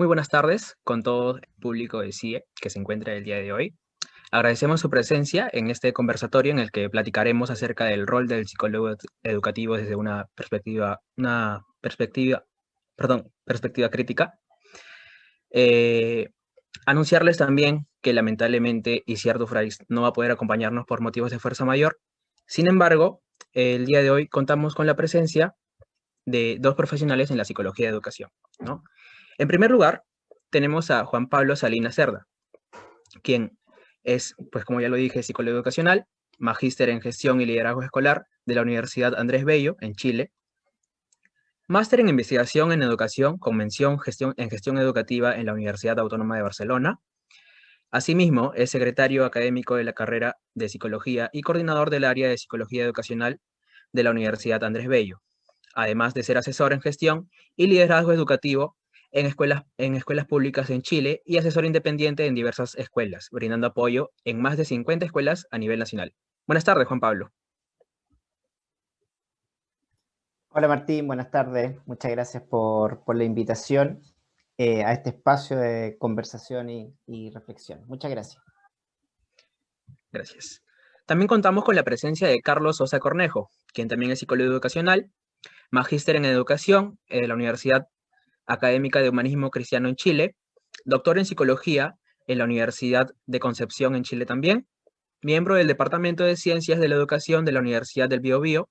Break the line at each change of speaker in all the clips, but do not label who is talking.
Muy buenas tardes con todo el público de CIE que se encuentra el día de hoy. Agradecemos su presencia en este conversatorio en el que platicaremos acerca del rol del psicólogo educativo desde una perspectiva crítica. Eh, Anunciarles también que lamentablemente Isiar Dufrais no va a poder acompañarnos por motivos de fuerza mayor. Sin embargo, el día de hoy contamos con la presencia de dos profesionales en la psicología de educación, ¿no? En primer lugar, tenemos a Juan Pablo Salinas Cerda, quien es, pues como ya lo dije, psicólogo educacional, magíster en gestión y liderazgo escolar de la Universidad Andrés Bello, en Chile, máster en investigación en educación con mención en gestión educativa en la Universidad Autónoma de Barcelona. Asimismo, es secretario académico de la carrera de psicología y coordinador del área de psicología educacional de la Universidad Andrés Bello, además de ser asesor en gestión y liderazgo educativo en escuelas públicas en Chile y asesor independiente en diversas escuelas, brindando apoyo en más de 50 escuelas a nivel nacional. Buenas tardes, Juan Pablo.
Hola Martín, buenas tardes. Muchas gracias por la invitación a este espacio de conversación y reflexión. Muchas gracias.
Gracias. También contamos con la presencia de Carlos Sosa Cornejo, quien también es psicólogo educacional, magíster en educación de la Universidad Académica de Humanismo Cristiano en Chile, doctor en psicología en la Universidad de Concepción en Chile también, miembro del Departamento de Ciencias de la Educación de la Universidad del Biobío.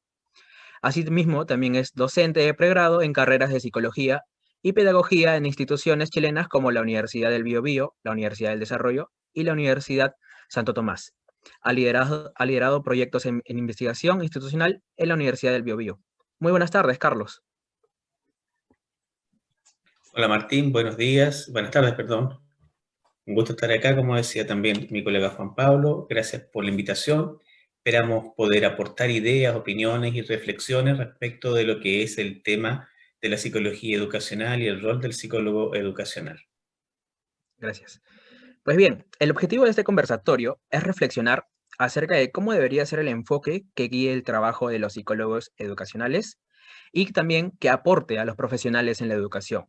Asimismo, también es docente de pregrado en carreras de psicología y pedagogía en instituciones chilenas como la Universidad del Biobío, la Universidad del Desarrollo y la Universidad Santo Tomás. Ha liderado proyectos en investigación institucional en la Universidad del Biobío. Muy buenas tardes, Carlos.
Hola Martín, buenos días, buenas tardes, perdón. Un gusto estar acá, como decía también mi colega Juan Pablo. Gracias por la invitación. Esperamos poder aportar ideas, opiniones y reflexiones respecto de lo que es el tema de la psicología educacional y el rol del psicólogo educacional.
Gracias. Pues bien, el objetivo de este conversatorio es reflexionar acerca de cómo debería ser el enfoque que guíe el trabajo de los psicólogos educacionales y también que aporte a los profesionales en la educación.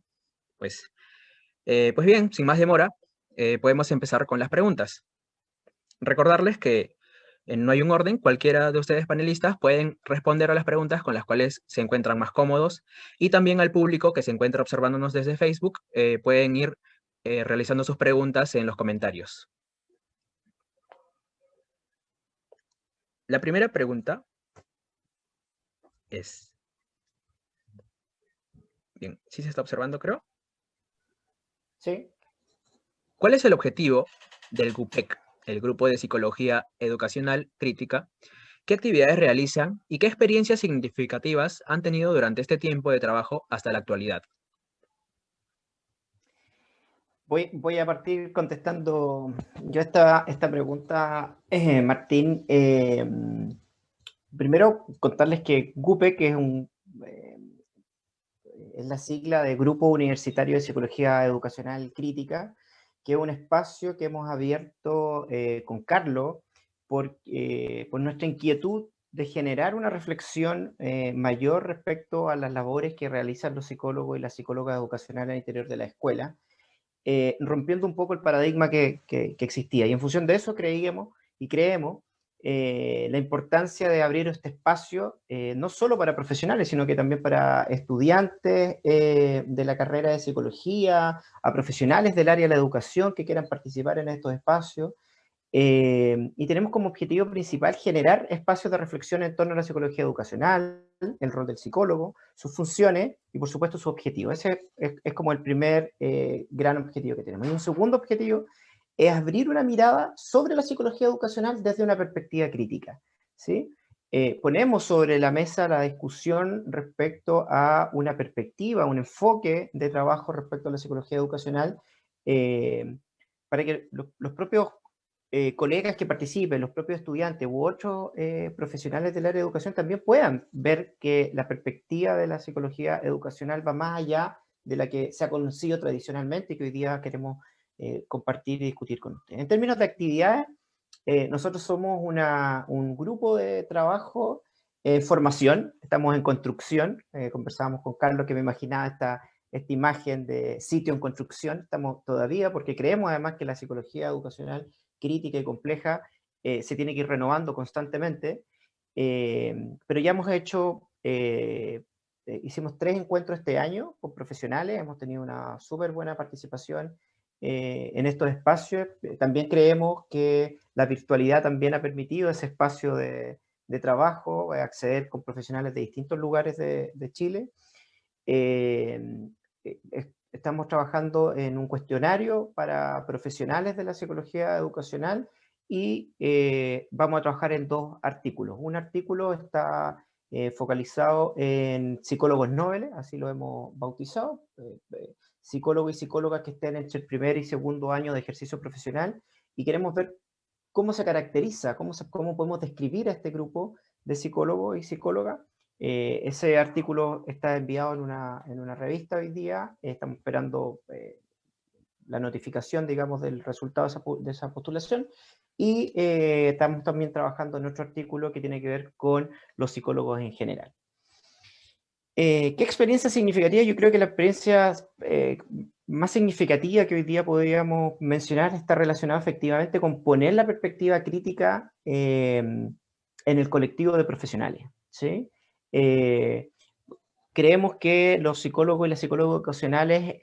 Pues bien, sin más demora, podemos empezar con las preguntas. Recordarles que no hay un orden, cualquiera de ustedes panelistas pueden responder a las preguntas con las cuales se encuentran más cómodos, y también al público que se encuentra observándonos desde Facebook pueden ir realizando sus preguntas en los comentarios. La primera pregunta es... Bien, ¿sí se está observando, creo?
Sí.
¿Cuál es el objetivo del GUPEC, el Grupo de Psicología Educacional Crítica? ¿Qué actividades realizan y qué experiencias significativas han tenido durante este tiempo de trabajo hasta la actualidad?
Voy a partir contestando yo esta pregunta, Martín. Primero, contarles que GUPE, que es la sigla de Grupo Universitario de Psicología Educacional Crítica, que es un espacio que hemos abierto con Carlos por nuestra inquietud de generar una reflexión mayor respecto a las labores que realizan los psicólogos y las psicólogas educacionales al interior de la escuela, rompiendo un poco el paradigma que existía. Y en función de eso creemos la importancia de abrir este espacio, no solo para profesionales, sino que también para estudiantes de la carrera de psicología, a profesionales del área de la educación que quieran participar en estos espacios. Y tenemos como objetivo principal generar espacios de reflexión en torno a la psicología educacional, el rol del psicólogo, sus funciones y por supuesto su objetivo. Ese es como el primer gran objetivo que tenemos. Y un segundo objetivo es abrir una mirada sobre la psicología educacional desde una perspectiva crítica, ¿sí? Ponemos sobre la mesa la discusión respecto a una perspectiva, un enfoque de trabajo respecto a la psicología educacional, para que los propios colegas que participen, los propios estudiantes u otros profesionales del área de educación también puedan ver que la perspectiva de la psicología educacional va más allá de la que se ha conocido tradicionalmente y que hoy día queremos compartir y discutir con ustedes. En términos de actividades, nosotros somos un grupo de trabajo, formación, estamos en construcción, conversábamos con Carlos que me imaginaba esta imagen de sitio en construcción, estamos todavía, porque creemos además que la psicología educacional crítica y compleja se tiene que ir renovando constantemente, pero ya hemos hecho, hicimos 3 encuentros este año con profesionales, hemos tenido una súper buena participación en estos espacios. También creemos que la virtualidad también ha permitido ese espacio de trabajo, acceder con profesionales de distintos lugares de Chile. Estamos trabajando en un cuestionario para profesionales de la psicología educacional y vamos a trabajar en 2 artículos. Un artículo está focalizado en psicólogos nobles, así lo hemos bautizado, psicólogos y psicólogas que estén entre el primer y segundo año de ejercicio profesional, y queremos ver cómo se caracteriza, cómo podemos describir a este grupo de psicólogos y psicólogas. Ese artículo está enviado en una revista hoy día, estamos esperando la notificación, digamos, del resultado de esa postulación, y estamos también trabajando en otro artículo que tiene que ver con los psicólogos en general. ¿Qué experiencia significativa? Yo creo que la experiencia más significativa que hoy día podríamos mencionar está relacionada efectivamente con poner la perspectiva crítica en el colectivo de profesionales, ¿sí? Creemos que los psicólogos y las psicólogas ocasionales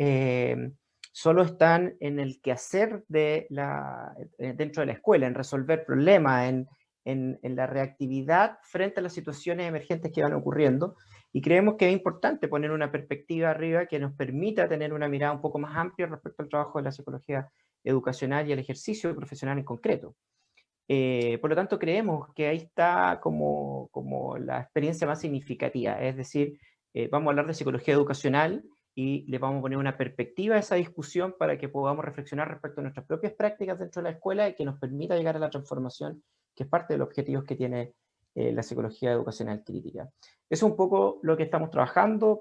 solo están en el quehacer dentro de la escuela, en resolver problemas, en la reactividad frente a las situaciones emergentes que van ocurriendo, y creemos que es importante poner una perspectiva arriba que nos permita tener una mirada un poco más amplia respecto al trabajo de la psicología educacional y al ejercicio profesional en concreto. Por lo tanto, creemos que ahí está como la experiencia más significativa, es decir, vamos a hablar de psicología educacional y le vamos a poner una perspectiva a esa discusión para que podamos reflexionar respecto a nuestras propias prácticas dentro de la escuela y que nos permita llegar a la transformación, que es parte de los objetivos que tiene la psicología educacional crítica. Eso es un poco lo que estamos trabajando.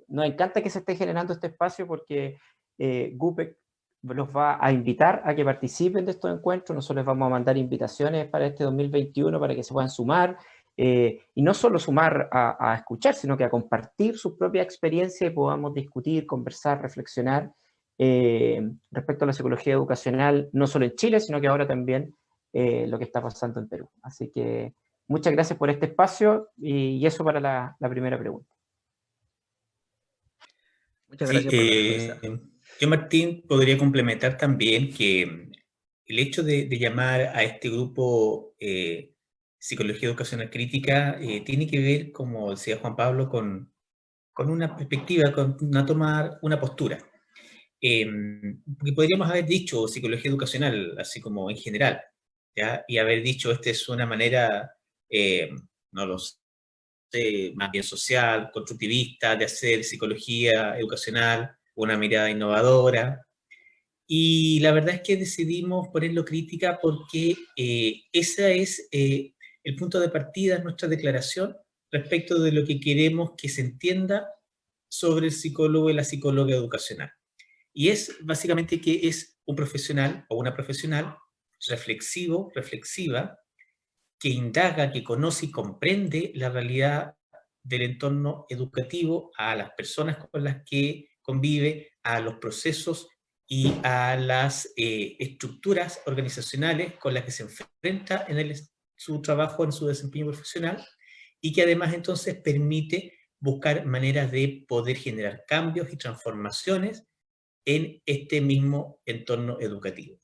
Nos encanta que se esté generando este espacio porque GUPEC los va a invitar a que participen de estos encuentros. Nosotros les vamos a mandar invitaciones para este 2021 para que se puedan sumar, y no solo sumar a escuchar, sino que a compartir su propia experiencia y podamos discutir, conversar, reflexionar respecto a la psicología educacional, no solo en Chile, sino que ahora también lo que está pasando en Perú. Así que muchas gracias por este espacio y eso para la primera pregunta.
Muchas gracias por la respuesta.
Yo, Martín, podría complementar también que el hecho de llamar a este grupo Psicología Educacional Crítica tiene que ver, como decía Juan Pablo, con una perspectiva, con una postura. Porque podríamos haber dicho psicología educacional, así como en general, ¿ya? Y haber dicho, esta es una manera, no lo sé, más bien social, constructivista, de hacer psicología educacional, una mirada innovadora. Y la verdad es que decidimos ponerlo crítica porque ese es el punto de partida de nuestra declaración respecto de lo que queremos que se entienda sobre el psicólogo y la psicóloga educacional. Y es básicamente que es un profesional o una profesional reflexivo, reflexiva, que indaga, que conoce y comprende la realidad del entorno educativo, a las personas con las que convive, a los procesos y a las estructuras organizacionales con las que se enfrenta en su trabajo, en su desempeño profesional, y que además entonces permite buscar maneras de poder generar cambios y transformaciones en este mismo entorno educativo.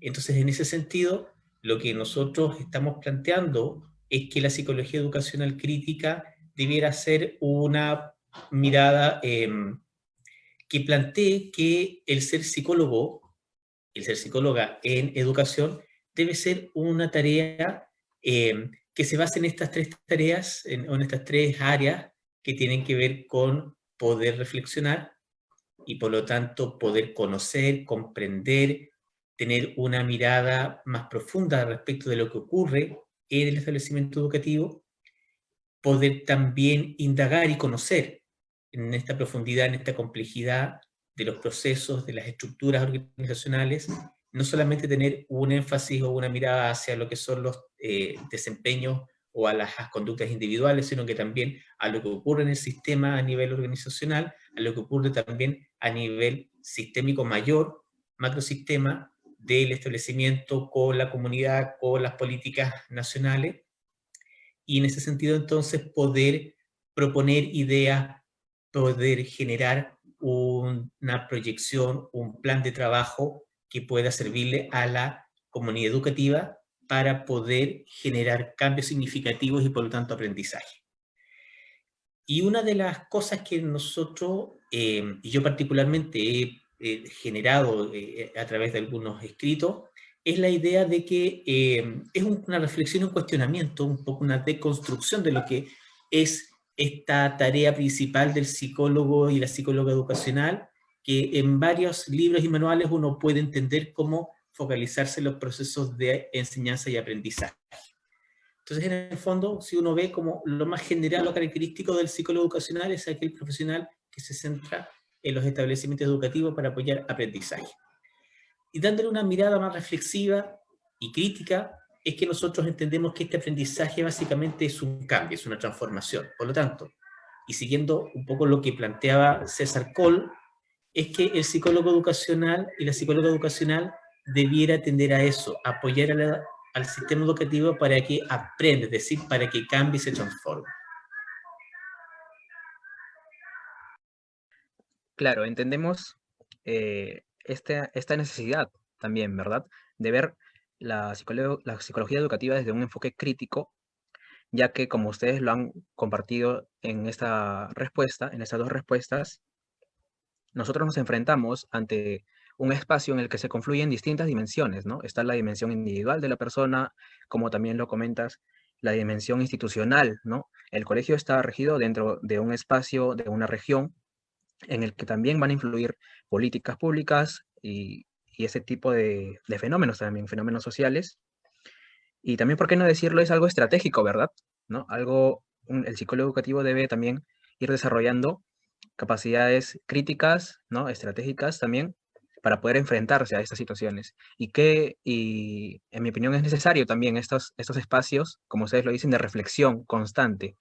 Entonces, en ese sentido, lo que nosotros estamos planteando es que la psicología educacional crítica debiera ser una mirada que plantee que el ser psicólogo, el ser psicóloga en educación, debe ser una tarea que se base en estas 3 tareas, en estas 3 áreas que tienen que ver con poder reflexionar y por lo tanto poder conocer, comprender, tener una mirada más profunda respecto de lo que ocurre en el establecimiento educativo, poder también indagar y conocer en esta profundidad, en esta complejidad de los procesos, de las estructuras organizacionales, no solamente tener un énfasis o una mirada hacia lo que son los desempeños o a las conductas individuales, sino que también a lo que ocurre en el sistema a nivel organizacional, a lo que ocurre también a nivel sistémico mayor, macrosistema del establecimiento con la comunidad, con las políticas nacionales, y en ese sentido entonces poder proponer ideas, poder generar una proyección, un plan de trabajo que pueda servirle a la comunidad educativa para poder generar cambios significativos y por lo tanto aprendizaje. Y una de las cosas que nosotros, y yo particularmente he generado a través de algunos escritos, es la idea de que es una reflexión, un cuestionamiento, un poco una deconstrucción de lo que es esta tarea principal del psicólogo y la psicóloga educacional, que en varios libros y manuales uno puede entender cómo focalizarse en los procesos de enseñanza y aprendizaje. Entonces, en el fondo, si uno ve como lo más general o característico del psicólogo educacional es aquel profesional que se centra en los establecimientos educativos para apoyar aprendizaje. Y dándole una mirada más reflexiva y crítica, es que nosotros entendemos que este aprendizaje básicamente es un cambio, es una transformación. Por lo tanto, y siguiendo un poco lo que planteaba César Coll, es que el psicólogo educacional y la psicóloga educacional debiera tender a eso, a apoyar al sistema educativo para que aprenda, es decir, para que cambie y se transforme.
Claro, entendemos esta necesidad también, ¿verdad? De ver la psicología educativa desde un enfoque crítico, ya que como ustedes lo han compartido en esta respuesta, en estas dos respuestas, nosotros nos enfrentamos ante un espacio en el que se confluyen distintas dimensiones, ¿no? Está la dimensión individual de la persona, como también lo comentas, la dimensión institucional, ¿no? El colegio está regido dentro de un espacio, de una región, en el que también van a influir políticas públicas y ese tipo de fenómenos también, fenómenos sociales. Y también, ¿por qué no decirlo? Es algo estratégico, ¿verdad? ¿No? El psicólogo educativo debe también ir desarrollando capacidades críticas, ¿no? Estratégicas también, para poder enfrentarse a estas situaciones. Y en mi opinión es necesario también estos espacios, como ustedes lo dicen, de reflexión constante,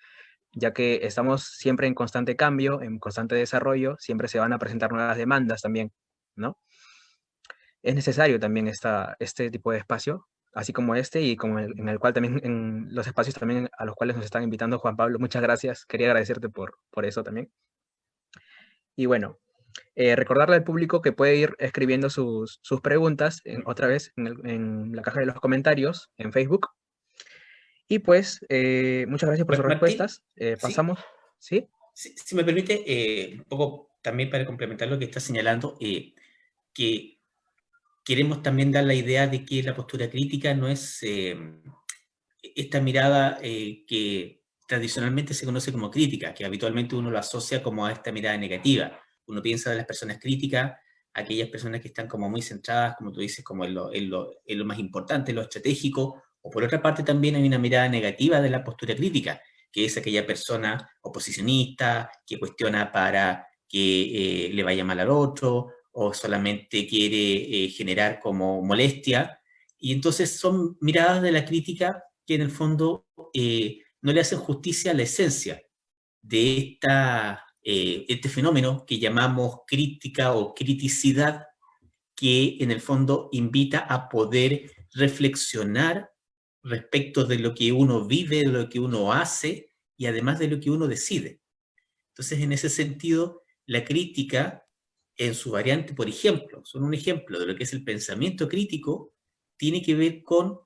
ya que estamos siempre en constante cambio, en constante desarrollo, siempre se van a presentar nuevas demandas también, ¿no? Es necesario también este tipo de espacio, así como este y como en el cual también, en los espacios también a los cuales nos están invitando, Juan Pablo, muchas gracias, quería agradecerte por eso también. Y bueno, recordarle al público que puede ir escribiendo sus preguntas otra vez en la caja de los comentarios en Facebook. Y pues, muchas gracias por sus
Martín,
respuestas. Pasamos, ¿sí?
Si me permite, un poco también para complementar lo que está señalando, que queremos también dar la idea de que la postura crítica no es esta mirada que tradicionalmente se conoce como crítica, que habitualmente uno lo asocia como a esta mirada negativa. Uno piensa de las personas críticas, aquellas personas que están como muy centradas, como tú dices, como en lo más importante, en lo estratégico, o por otra parte también hay una mirada negativa de la postura crítica, que es aquella persona oposicionista, que cuestiona para que le vaya mal al otro, o solamente quiere generar como molestia. Y entonces son miradas de la crítica que en el fondo no le hacen justicia a la esencia de este fenómeno que llamamos crítica o criticidad, que en el fondo invita a poder reflexionar respecto de lo que uno vive, de lo que uno hace y además de lo que uno decide. Entonces, en ese sentido, la crítica en su variante, por ejemplo, son un ejemplo de lo que es el pensamiento crítico, tiene que ver con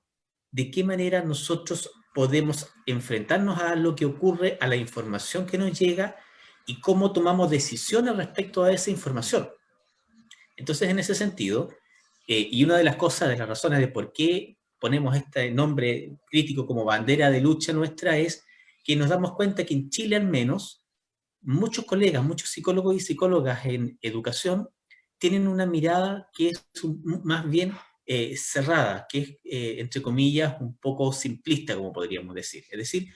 de qué manera nosotros podemos enfrentarnos a lo que ocurre, a la información que nos llega y cómo tomamos decisiones respecto a esa información. Entonces, en ese sentido, y una de las cosas, de las razones de por qué ponemos este nombre crítico como bandera de lucha nuestra es que nos damos cuenta que en Chile al menos, muchos colegas, muchos psicólogos y psicólogas en educación tienen una mirada que es más bien cerrada, que es, entre comillas, un poco simplista, como podríamos decir. Es decir,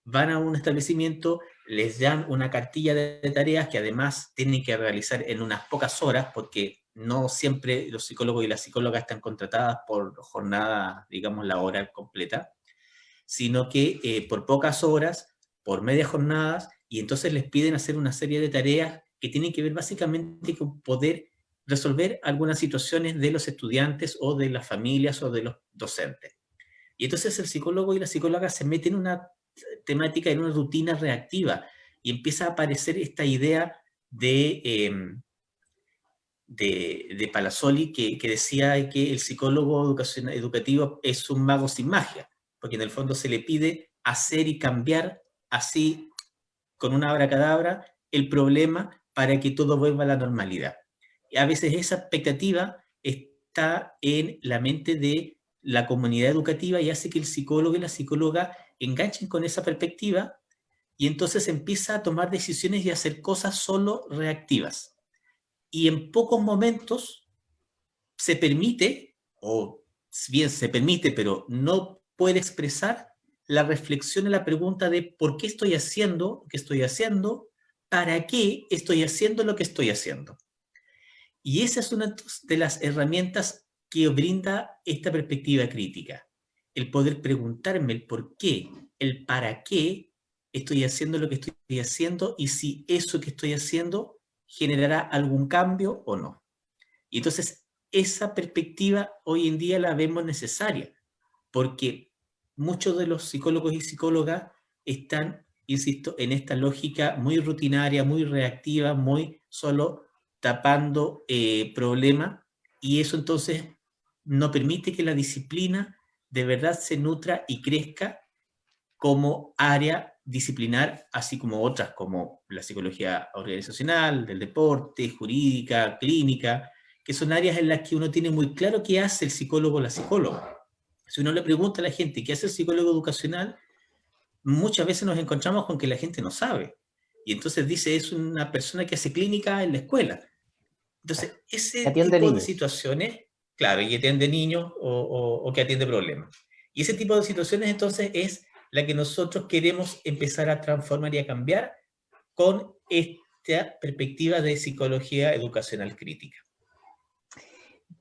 van a un establecimiento, les dan una cartilla de tareas que además tienen que realizar en unas pocas horas, porque no siempre los psicólogos y las psicólogas están contratadas por jornada, digamos, laboral completa, sino que por pocas horas, por medias jornadas, y entonces les piden hacer una serie de tareas que tienen que ver básicamente con poder resolver algunas situaciones de los estudiantes o de las familias o de los docentes. Y entonces el psicólogo y la psicóloga se meten en una temática, en una rutina reactiva, y empieza a aparecer esta idea de Palazzoli que decía que el psicólogo educativo es un mago sin magia, porque en el fondo se le pide hacer y cambiar así, con una abracadabra, el problema para que todo vuelva a la normalidad. Y a veces esa expectativa está en la mente de la comunidad educativa y hace que el psicólogo y la psicóloga enganchen con esa perspectiva, y entonces empieza a tomar decisiones y a hacer cosas solo reactivas. Y en pocos momentos se permite, o bien se permite, pero no puede expresar la reflexión en la pregunta de por qué estoy haciendo lo que estoy haciendo, para qué estoy haciendo lo que estoy haciendo. Y esa es una de las herramientas que brinda esta perspectiva crítica. El poder preguntarme el por qué, el para qué estoy haciendo lo que estoy haciendo y si eso que estoy haciendo generará algún cambio o no. Y entonces esa perspectiva hoy en día la vemos necesaria, porque muchos de los psicólogos y psicólogas están, insisto, en esta lógica muy rutinaria, muy reactiva, muy solo tapando problemas, y eso entonces no permite que la disciplina de verdad se nutra y crezca como área disciplinar, así como otras como la psicología organizacional, del deporte, jurídica, clínica, que son áreas en las que uno tiene muy claro qué hace el psicólogo o la psicóloga. Si uno le pregunta a la gente qué hace el psicólogo educacional, muchas veces nos encontramos con que la gente no sabe. Y entonces dice, es una persona que hace clínica en la escuela. Entonces, ese
Atiende
tipo de
niños.
situaciones, claro, y atiende niños o que atiende problemas. Y ese tipo de situaciones entonces es la que nosotros queremos empezar a transformar y a cambiar con esta perspectiva de psicología educacional crítica.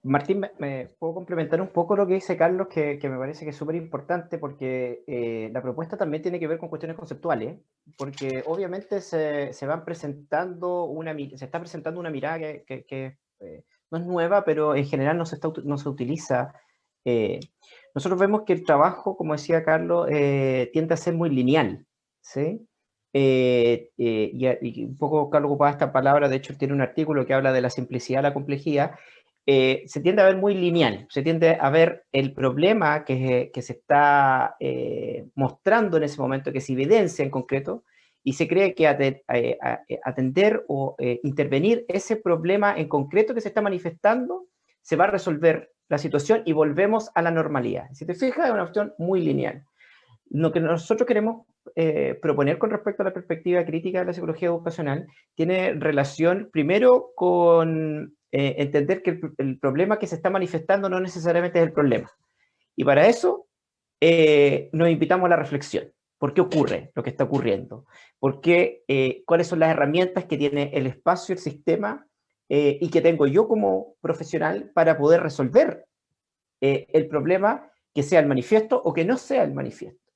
Martín, ¿me puedo complementar un poco lo que dice Carlos, que me parece que es súper importante, porque la propuesta también tiene que ver con cuestiones conceptuales, porque obviamente se está presentando una mirada que no es nueva, pero en general no se utiliza. Nosotros vemos que el trabajo, como decía Carlos, tiende a ser muy lineal, ¿sí? Y un poco Carlos ocupaba esta palabra, de hecho tiene un artículo que habla de la simplicidad a la complejidad. Se tiende a ver muy lineal, se tiende a ver el problema que se está mostrando en ese momento, que se evidencia en concreto, y se cree que atender o intervenir ese problema en concreto que se está manifestando, se va a resolver la situación y volvemos a la normalidad. Si te fijas, es una cuestión muy lineal. Lo que nosotros queremos proponer con respecto a la perspectiva crítica de la psicología educacional tiene relación primero con entender que el problema que se está manifestando no necesariamente es el problema. Y para eso nos invitamos a la reflexión. ¿Por qué ocurre lo que está ocurriendo? ¿Por qué, cuáles son las herramientas que tiene el espacio, el sistema, y que tengo yo como profesional para poder resolver el problema, que sea el manifiesto o que no sea el manifiesto?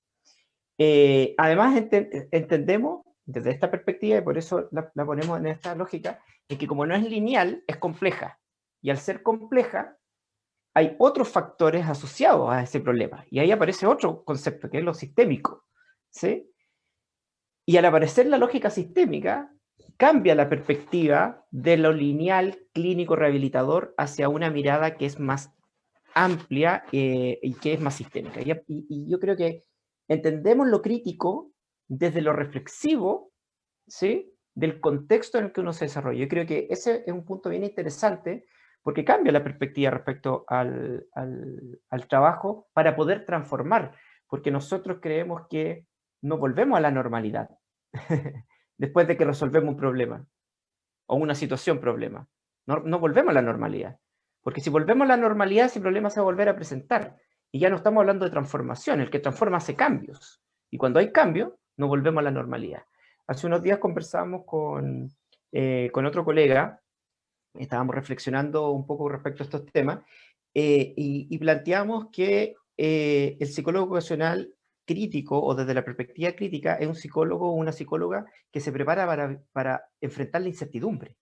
Además, entendemos desde esta perspectiva, y por eso la ponemos en esta lógica, es que como no es lineal, es compleja. Y al ser compleja, hay otros factores asociados a ese problema. Y ahí aparece otro concepto, que es lo sistémico, ¿sí? Y al aparecer la lógica sistémica, cambia la perspectiva de lo lineal, clínico, rehabilitador, hacia una mirada que es más amplia y que es más sistémica. Y yo creo que entendemos lo crítico desde lo reflexivo, ¿sí?, del contexto en el que uno se desarrolla. Yo creo que ese es un punto bien interesante, porque cambia la perspectiva respecto al trabajo para poder transformar, porque nosotros creemos que no volvemos a la normalidad después de que resolvemos un problema o una situación problema. No volvemos a la normalidad. Porque si volvemos a la normalidad, ese problema se va a volver a presentar. Y ya no estamos hablando de transformación, el que transforma hace cambios. Y cuando hay cambios, no volvemos a la normalidad. Hace unos días conversábamos con otro colega, estábamos reflexionando un poco respecto a estos temas, y planteamos que el psicólogo ocupacional crítico o desde la perspectiva crítica es un psicólogo o una psicóloga que se prepara para enfrentar la incertidumbre.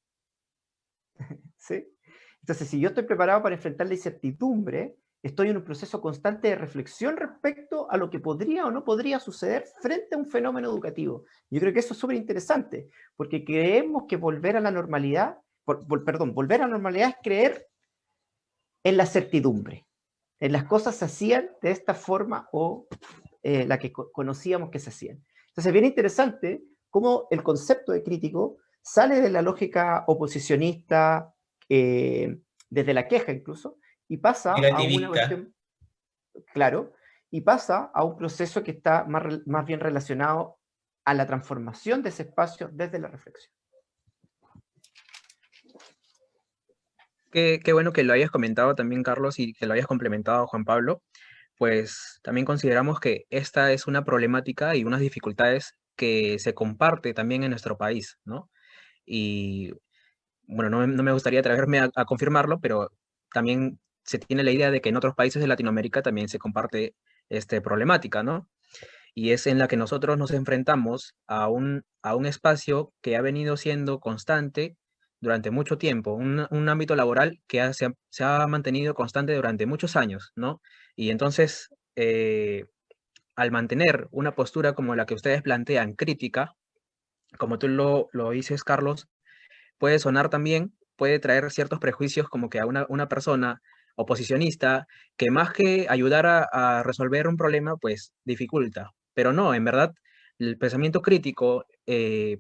¿Sí? Entonces, si yo estoy preparado para enfrentar la incertidumbre, estoy en un proceso constante de reflexión respecto a lo que podría o no podría suceder frente a un fenómeno educativo. Yo creo que eso es súper interesante, porque creemos que volver a la normalidad, volver a la normalidad es creer en la certidumbre. En las cosas se hacían de esta forma o la que conocíamos que se hacían. Entonces, es bien interesante cómo el concepto de crítico sale de la lógica oposicionista, desde la queja incluso, y pasa a una cuestión, claro, y pasa a un proceso que está más bien relacionado a la transformación de ese espacio desde la reflexión.
Qué bueno que lo hayas comentado también, Carlos, y que lo hayas complementado, Juan Pablo. Pues también consideramos que esta es una problemática y unas dificultades que se comparte también en nuestro país, ¿no? Y bueno, no me gustaría atreverme a confirmarlo, pero también se tiene la idea de que en otros países de Latinoamérica también se comparte esta problemática, ¿no? Y es en la que nosotros nos enfrentamos a un espacio que ha venido siendo constante durante mucho tiempo, un ámbito laboral que se ha mantenido constante durante muchos años, ¿no? Y entonces, al mantener una postura como la que ustedes plantean, crítica, como tú lo dices, Carlos, puede sonar también, puede traer ciertos prejuicios como que a una persona oposicionista que más que ayudar a resolver un problema, pues dificulta. Pero no, en verdad, el pensamiento crítico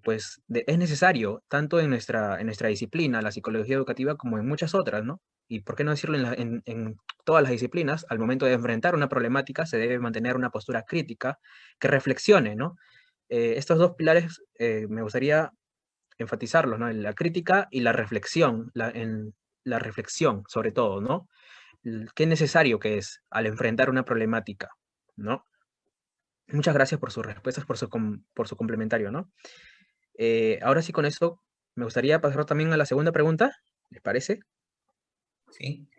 pues es necesario tanto en nuestra disciplina, la psicología educativa, como en muchas otras, ¿no? Y por qué no decirlo en todas las disciplinas, al momento de enfrentar una problemática se debe mantener una postura crítica que reflexione, ¿no? Estos dos pilares me gustaría enfatizarlos, ¿no? En la crítica y la reflexión, en la reflexión sobre todo, ¿no? Qué necesario que es al enfrentar una problemática, ¿no? Muchas gracias por sus respuestas, por su complementario, ¿no? Ahora sí, con eso, me gustaría pasar también a la segunda pregunta, ¿les parece?
Sí.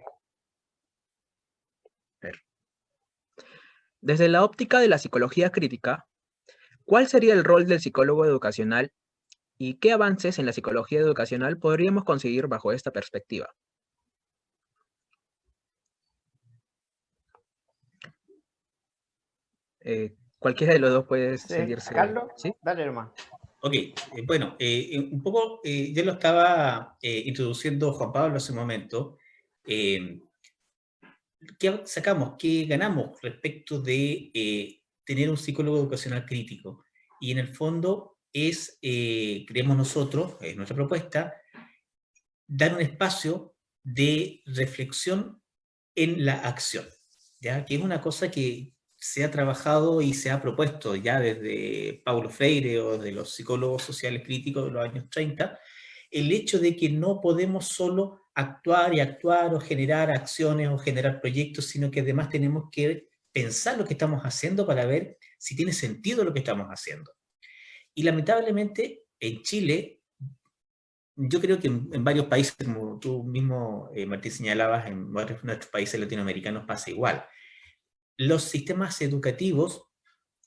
A ver. Desde la óptica de la psicología crítica, ¿cuál sería el rol del psicólogo educacional y qué avances en la psicología educacional podríamos conseguir bajo esta perspectiva? Cualquiera de los dos puede sentirse...
Carlos,
¿sí?
dale hermano.
Ok, bueno, un poco, ya lo estaba introduciendo Juan Pablo hace un momento. ¿Qué sacamos? ¿Qué ganamos respecto de tener un psicólogo educacional crítico? Y en el fondo es, creemos nosotros, es nuestra propuesta, dar un espacio de reflexión en la acción, ¿ya? Que es una cosa que se ha trabajado y se ha propuesto ya desde Paulo Freire o de los psicólogos sociales críticos de los años 30, el hecho de que no podemos solo actuar y actuar o generar acciones o generar proyectos, sino que además tenemos que pensar lo que estamos haciendo para ver si tiene sentido lo que estamos haciendo. Y lamentablemente en Chile, yo creo que en varios países, como tú mismo, Martín, señalabas, en varios de nuestros países latinoamericanos pasa igual. Los sistemas educativos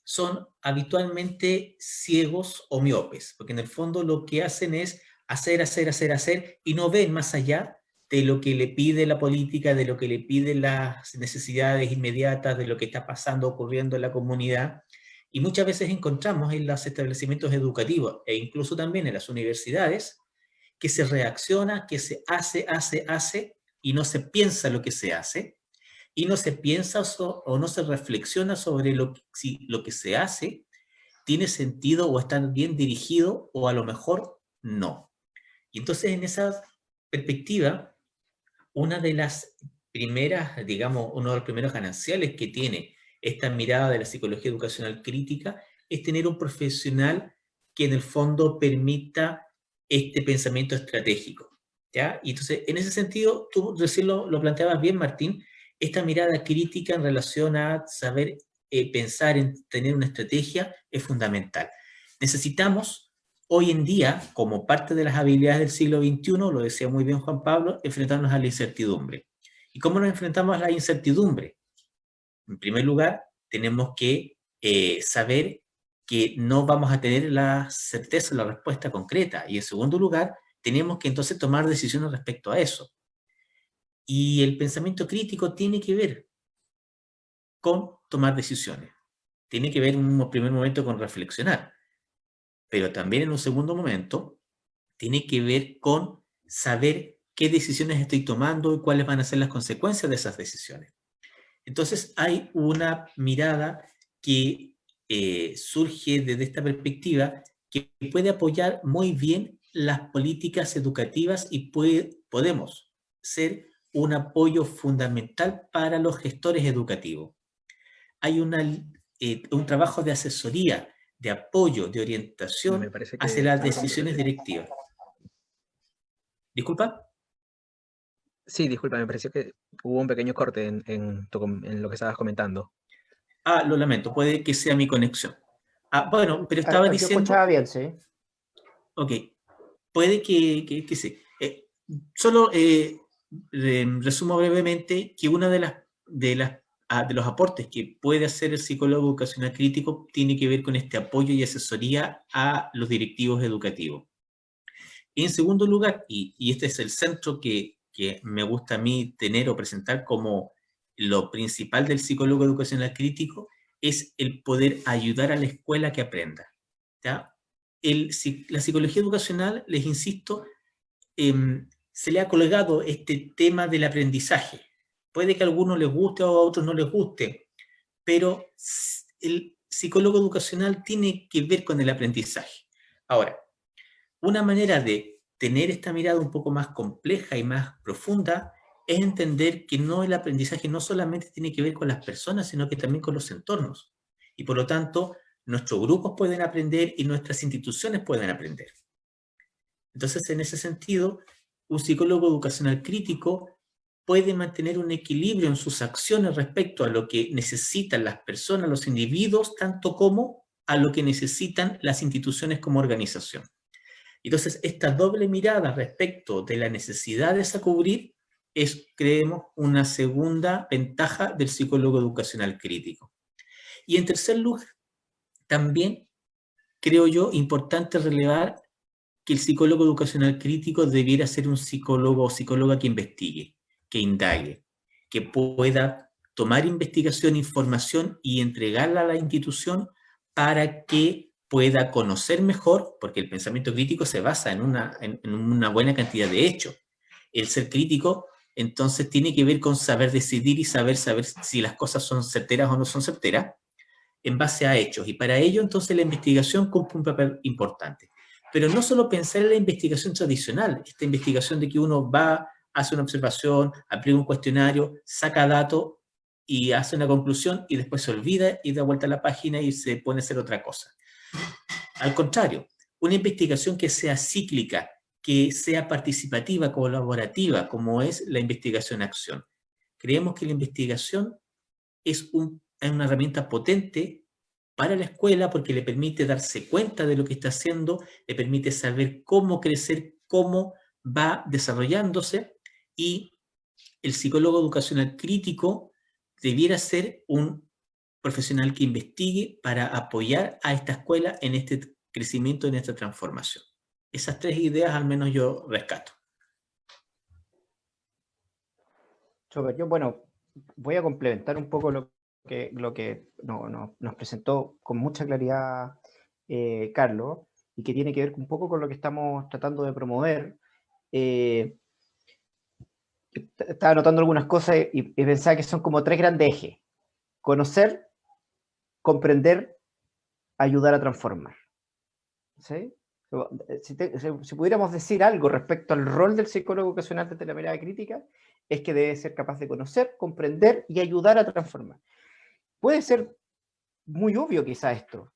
son habitualmente ciegos o miopes, porque en el fondo lo que hacen es hacer, y no ven más allá de lo que le pide la política, de lo que le piden las necesidades inmediatas, de lo que está pasando, ocurriendo en la comunidad. Y muchas veces encontramos en los establecimientos educativos e incluso también en las universidades que se reacciona, que se hace, y no se piensa lo que se hace, y no se piensa o no se reflexiona sobre si lo que se hace tiene sentido o está bien dirigido o a lo mejor no. Y entonces en esa perspectiva, una de las primeras, digamos, uno de los primeros gananciales que tiene esta mirada de la psicología educacional crítica es tener un profesional que en el fondo permita este pensamiento estratégico, ¿ya? Y entonces, en ese sentido, tú recién lo planteabas bien, Martín, esta mirada crítica en relación a saber pensar en tener una estrategia es fundamental. Necesitamos hoy en día, como parte de las habilidades del siglo XXI, lo decía muy bien Juan Pablo, enfrentarnos a la incertidumbre. ¿Y cómo nos enfrentamos a la incertidumbre? En primer lugar, tenemos que saber que no vamos a tener la certeza, la respuesta concreta. Y en segundo lugar, tenemos que entonces tomar decisiones respecto a eso. Y el pensamiento crítico tiene que ver con tomar decisiones. Tiene que ver en un primer momento con reflexionar. Pero también en un segundo momento tiene que ver con saber qué decisiones estoy tomando y cuáles van a ser las consecuencias de esas decisiones. Entonces hay una mirada que surge desde esta perspectiva que puede apoyar muy bien las políticas educativas y podemos ser un apoyo fundamental para los gestores educativos. Hay un trabajo de asesoría, de apoyo, de orientación
Me parece que
hacia las
estamos
decisiones directivas. ¿Disculpa?
Sí, disculpa, me pareció que hubo un pequeño corte en lo que estabas comentando.
Ah, lo lamento, puede que sea mi conexión. Ah, bueno, pero estaba
Yo
diciendo...
escuchaba bien, sí.
Ok, puede que sí. Solo resumo brevemente que una de los aportes que puede hacer el psicólogo educacional crítico tiene que ver con este apoyo y asesoría a los directivos educativos. En segundo lugar, y este es el centro que me gusta a mí tener o presentar como lo principal del psicólogo educacional crítico, es el poder ayudar a la escuela a que aprenda. ¿Ya? La psicología educacional, les insisto, se le ha colgado este tema del aprendizaje. Puede que a algunos les guste o a otros no les guste, pero el psicólogo educacional tiene que ver con el aprendizaje. Ahora, una manera de tener esta mirada un poco más compleja y más profunda es entender que el aprendizaje no solamente tiene que ver con las personas, sino que también con los entornos. Y por lo tanto, nuestros grupos pueden aprender y nuestras instituciones pueden aprender. Entonces, en ese sentido, un psicólogo educacional crítico puede mantener un equilibrio en sus acciones respecto a lo que necesitan las personas, los individuos, tanto como a lo que necesitan las instituciones como organización. Entonces, esta doble mirada respecto de las necesidades a cubrir es, creemos, una segunda ventaja del psicólogo educacional crítico. Y en tercer lugar, también creo yo importante relevar que el psicólogo educacional crítico debiera ser un psicólogo o psicóloga que investigue, que indague, que pueda tomar investigación, información y entregarla a la institución para que pueda conocer mejor, porque el pensamiento crítico se basa en una buena cantidad de hechos. El ser crítico, entonces, tiene que ver con saber decidir y saber si las cosas son certeras o no son certeras, en base a hechos. Y para ello, entonces, la investigación cumple un papel importante. Pero no solo pensar en la investigación tradicional, esta investigación de que uno va, hace una observación, aplica un cuestionario, saca datos y hace una conclusión y después se olvida y da vuelta a la página y se pone a hacer otra cosa. Al contrario, una investigación que sea cíclica, que sea participativa, colaborativa, como es la investigación-acción. Creemos que la investigación es una herramienta potente para la escuela porque le permite darse cuenta de lo que está haciendo, le permite saber cómo crecer, cómo va desarrollándose, y el psicólogo educacional crítico debiera ser un profesional que investigue para apoyar a esta escuela en este crecimiento, en esta transformación. Esas tres ideas al menos yo rescato.
Yo, bueno, voy a complementar un poco lo que nos presentó con mucha claridad Carlos, y que tiene que ver un poco con lo que estamos tratando de promover. Estaba anotando algunas cosas y pensaba que son como tres grandes ejes: conocer, comprender, ayudar a transformar. ¿Sí? Si pudiéramos decir algo respecto al rol del psicólogo ocasional desde la mirada crítica, es que debe ser capaz de conocer, comprender y ayudar a transformar. Puede ser muy obvio quizá esto,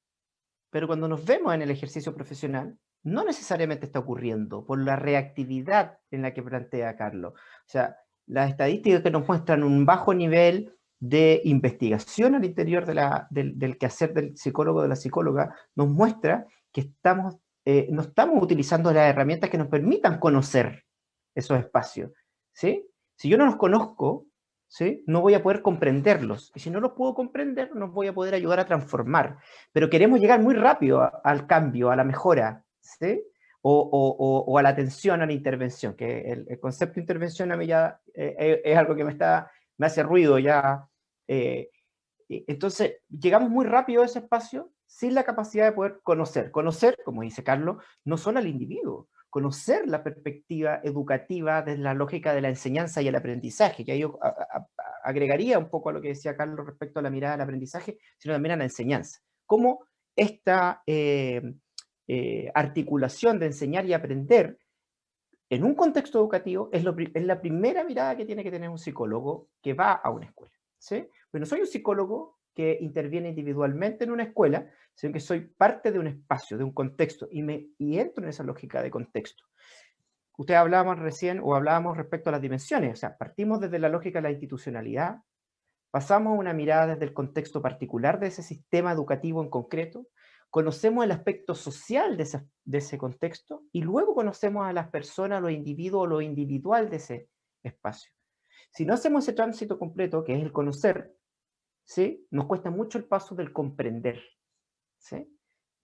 pero cuando nos vemos en el ejercicio profesional, no necesariamente está ocurriendo por la reactividad en la que plantea Carlos. O sea, las estadísticas que nos muestran un bajo nivel de investigación al interior del quehacer del psicólogo o de la psicóloga nos muestra que no estamos utilizando las herramientas que nos permitan conocer esos espacios, ¿sí? Si yo no los conozco, ¿sí? No voy a poder comprenderlos. Y si no los puedo comprender, no voy a poder ayudar a transformar. Pero queremos llegar muy rápido al cambio, a la mejora, ¿sí? O a la atención, a la intervención, que el concepto de intervención a mí ya es algo que me hace ruido ya. Entonces, llegamos muy rápido a ese espacio sin la capacidad de poder conocer. Conocer, como dice Carlos, no solo al individuo, conocer la perspectiva educativa desde la lógica de la enseñanza y el aprendizaje, que ahí yo agregaría un poco a lo que decía Carlos respecto a la mirada del aprendizaje, sino también a la enseñanza. Cómo esta articulación de enseñar y aprender en un contexto educativo es la primera mirada que tiene que tener un psicólogo que va a una escuela, ¿sí? Pues no soy un psicólogo que interviene individualmente en una escuela, sino que soy parte de un espacio, de un contexto, y entro en esa lógica de contexto. Ustedes hablábamos recién, o hablábamos respecto a las dimensiones, o sea, partimos desde la lógica de la institucionalidad, pasamos a una mirada desde el contexto particular de ese sistema educativo en concreto, conocemos el aspecto social de ese contexto, y luego conocemos a las personas, los individuos, lo individual de ese espacio. Si no hacemos ese tránsito completo, que es el conocer, ¿sí? Nos cuesta mucho el paso del comprender, ¿sí?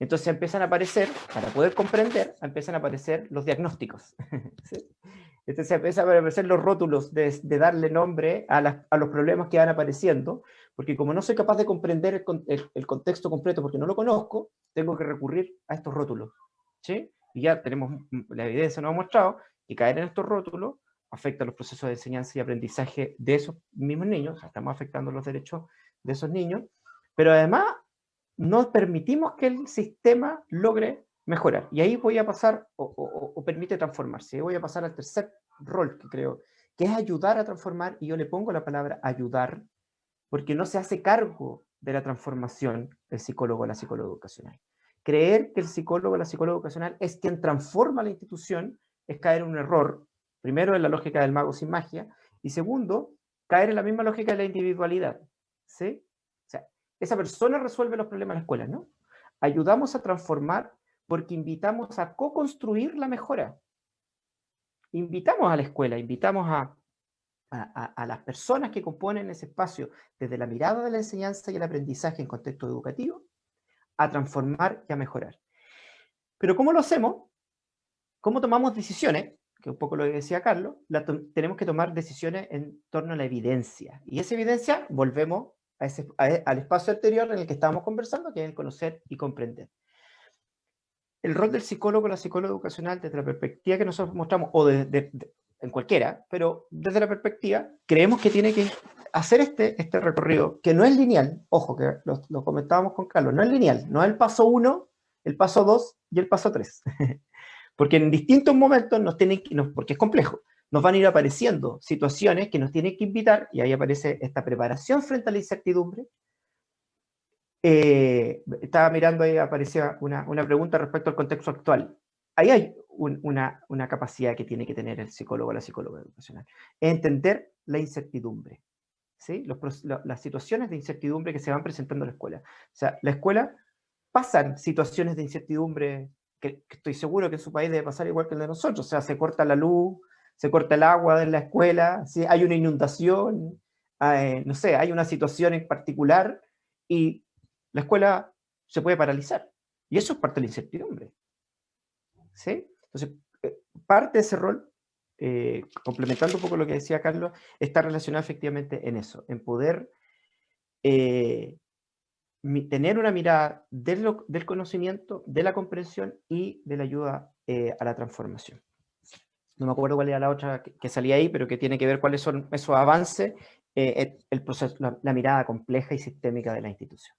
Entonces empiezan a aparecer, para poder comprender, empiezan a aparecer los diagnósticos, ¿sí? Entonces empiezan a aparecer los rótulos de darle nombre a los problemas que van apareciendo, porque como no soy capaz de comprender el contexto completo porque no lo conozco, tengo que recurrir a estos rótulos, ¿sí? Y ya tenemos, la evidencia nos ha mostrado que caer en estos rótulos afecta los procesos de enseñanza y aprendizaje de esos mismos niños, o sea, estamos afectando los derechos de esos niños, pero además no permitimos que el sistema logre mejorar. Y ahí voy a pasar, o permite transformarse, voy a pasar al tercer rol que creo, que es ayudar a transformar, y yo le pongo la palabra ayudar, porque no se hace cargo de la transformación el psicólogo o la psicóloga educacional. Creer que el psicólogo o la psicóloga educacional es quien transforma la institución es caer en un error, primero en la lógica del mago sin magia, y segundo, caer en la misma lógica de la individualidad, ¿sí? O sea, esa persona resuelve los problemas de la escuela, ¿no? Ayudamos a transformar porque invitamos a co-construir la mejora. Invitamos a la escuela, invitamos a las personas que componen ese espacio desde la mirada de la enseñanza y el aprendizaje en contexto educativo a transformar y a mejorar. Pero ¿cómo lo hacemos? ¿Cómo tomamos decisiones? Que es un poco lo que decía Carlos, tenemos que tomar decisiones en torno a la evidencia. Y esa evidencia, volvemos al espacio anterior en el que estábamos conversando, que es el conocer y comprender. El rol del psicólogo, la psicóloga educacional, desde la perspectiva que nosotros mostramos, o en cualquiera, pero desde la perspectiva, creemos que tiene que hacer este recorrido, que no es lineal, ojo, que lo comentábamos con Carlos, no es lineal, no es el paso 1, el paso 2 y el paso 3. Porque en distintos momentos porque es complejo, nos van a ir apareciendo situaciones que nos tienen que invitar, y ahí aparece esta preparación frente a la incertidumbre. Estaba mirando ahí, aparecía una pregunta respecto al contexto actual. Ahí hay una capacidad que tiene que tener el psicólogo o la psicóloga educacional, entender la incertidumbre, ¿sí? Las situaciones de incertidumbre que se van presentando en la escuela. O sea, la escuela pasan situaciones de incertidumbre que estoy seguro que en su país debe pasar igual que el de nosotros. O sea, se corta la luz, se corta el agua en la escuela, ¿sí? Hay una inundación, no sé, hay una situación en particular y la escuela se puede paralizar. Y eso es parte de la incertidumbre, ¿sí? Entonces, parte de ese rol, complementando un poco lo que decía Carlos, está relacionado efectivamente en eso, en poder tener una mirada del conocimiento, de la comprensión y de la ayuda a la transformación. No me acuerdo cuál era la otra que salía ahí, pero que tiene que ver cuáles son esos avances, el proceso, la mirada compleja y sistémica de la institución.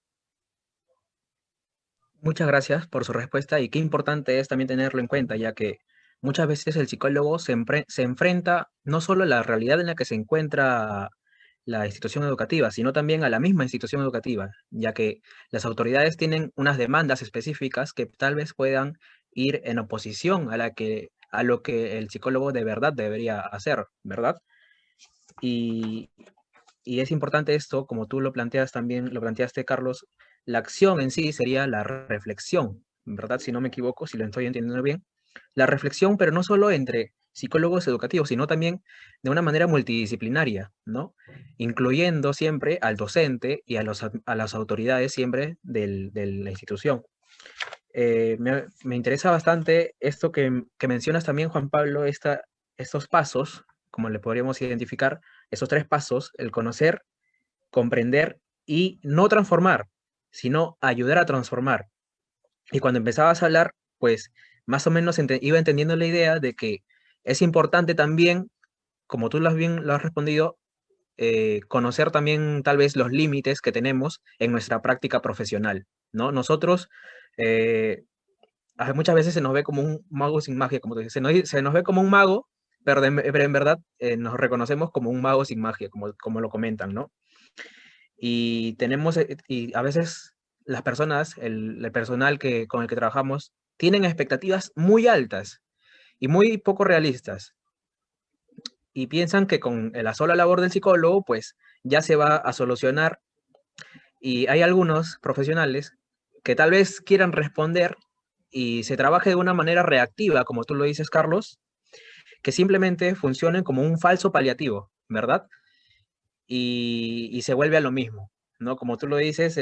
Muchas gracias por su respuesta y qué importante es también tenerlo en cuenta, ya que muchas veces el psicólogo se enfrenta no solo a la realidad en la que se encuentra la institución educativa, sino también a la misma institución educativa, ya que las autoridades tienen unas demandas específicas que tal vez puedan ir en oposición a lo que el psicólogo de verdad debería hacer, ¿verdad? Y, y es importante esto, como tú lo planteas también, lo planteaste, Carlos, la acción en sí sería la reflexión, ¿verdad? Si no me equivoco, si lo estoy entendiendo bien. La reflexión, pero no solo entre psicólogos educativos, sino también de una manera multidisciplinaria, ¿no? Incluyendo siempre al docente y a las autoridades siempre de la institución. Me interesa bastante esto que mencionas también, Juan Pablo, estos pasos, como le podríamos identificar, esos 3 pasos, el conocer, comprender y no transformar, sino ayudar a transformar. Y cuando empezabas a hablar, pues más o menos iba entendiendo la idea de que es importante también, como tú bien lo has respondido, conocer también tal vez los límites que tenemos en nuestra práctica profesional, ¿no? Nosotros muchas veces se nos ve como un mago sin magia, como tú dices, se nos ve como un mago, pero en verdad nos reconocemos como un mago sin magia, como lo comentan, ¿no? Y y a veces las personas, el personal con el que trabajamos, tienen expectativas muy altas y muy poco realistas. Y piensan que con la sola labor del psicólogo, pues ya se va a solucionar. Y hay algunos profesionales que tal vez quieran responder y se trabaje de una manera reactiva, como tú lo dices, Carlos, que simplemente funcionen como un falso paliativo, ¿verdad? Y se vuelve a lo mismo, ¿no? Como tú lo dices,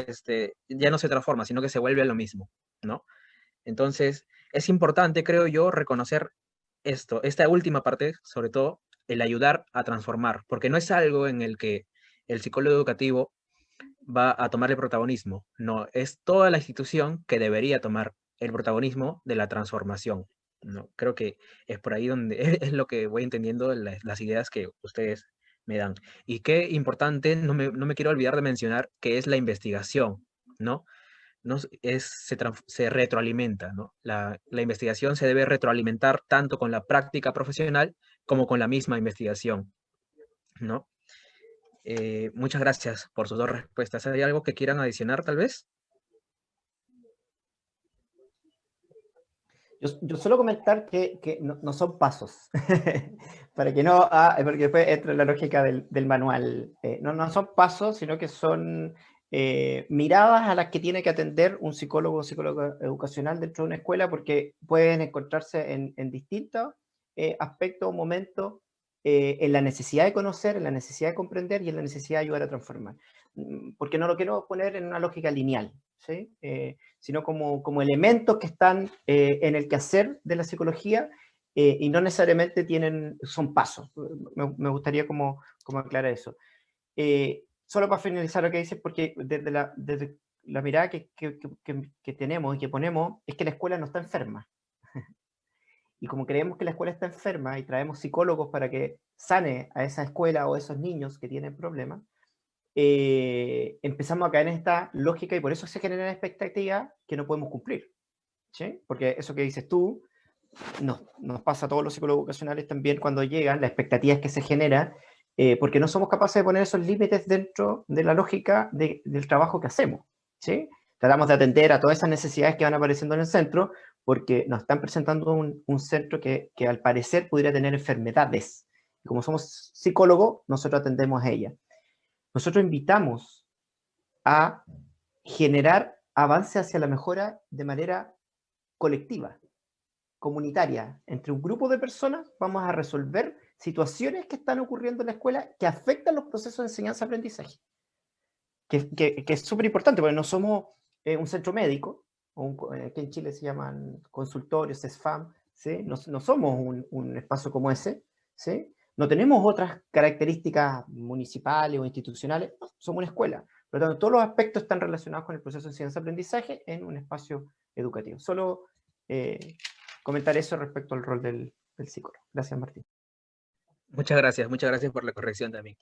ya no se transforma, sino que se vuelve a lo mismo, ¿no? Entonces, es importante, creo yo, reconocer esta última parte, sobre todo, el ayudar a transformar, porque no es algo en el que el psicólogo educativo va a tomar el protagonismo, no, es toda la institución que debería tomar el protagonismo de la transformación, ¿no? Creo que es por ahí donde es lo que voy entendiendo las ideas que ustedes me dan. Y qué importante, no me quiero olvidar de mencionar, que es la investigación, ¿no? Se retroalimenta, ¿no? La investigación se debe retroalimentar tanto con la práctica profesional como con la misma investigación, ¿no? Muchas gracias por sus 2 respuestas. ¿Hay algo que quieran adicionar, tal vez?
Yo suelo comentar que no son pasos, para que porque después entra la lógica del manual. No son pasos, sino que son miradas a las que tiene que atender un psicólogo o psicóloga educacional dentro de una escuela, porque pueden encontrarse en distintos aspectos o momentos, en la necesidad de conocer, en la necesidad de comprender y en la necesidad de ayudar a transformar. Porque no lo quiero poner en una lógica lineal, ¿sí? Sino como elementos que están en el quehacer de la psicología y no necesariamente son pasos. Me gustaría como aclarar eso. Solo para finalizar lo que dices, porque desde la mirada que tenemos y que ponemos, es que la escuela no está enferma. Y como creemos que la escuela está enferma y traemos psicólogos para que sane a esa escuela o a esos niños que tienen problemas, empezamos a caer en esta lógica y por eso se generan expectativas que no podemos cumplir, ¿sí? Porque eso que dices tú nos pasa a todos los psicólogos vocacionales también cuando llegan, la expectativa es que se genera porque no somos capaces de poner esos límites dentro de la lógica del trabajo que hacemos, ¿sí? Tratamos de atender a todas esas necesidades que van apareciendo en el centro porque nos están presentando un centro que al parecer pudiera tener enfermedades. Y como somos psicólogos, nosotros atendemos a ellas. Nosotros invitamos a generar avance hacia la mejora de manera colectiva, comunitaria. Entre un grupo de personas vamos a resolver situaciones que están ocurriendo en la escuela que afectan los procesos de enseñanza-aprendizaje. Que es súper importante, porque no somos un centro médico, aquí en Chile se llaman consultorios, CESFAM, ¿sí? No somos un espacio como ese, ¿sí? No tenemos otras características municipales o institucionales, no, somos una escuela. Por lo tanto, todos los aspectos están relacionados con el proceso de enseñanza-aprendizaje en un espacio educativo. Solo comentar eso respecto al rol del psicólogo. Gracias, Martín.
Muchas gracias por la corrección también.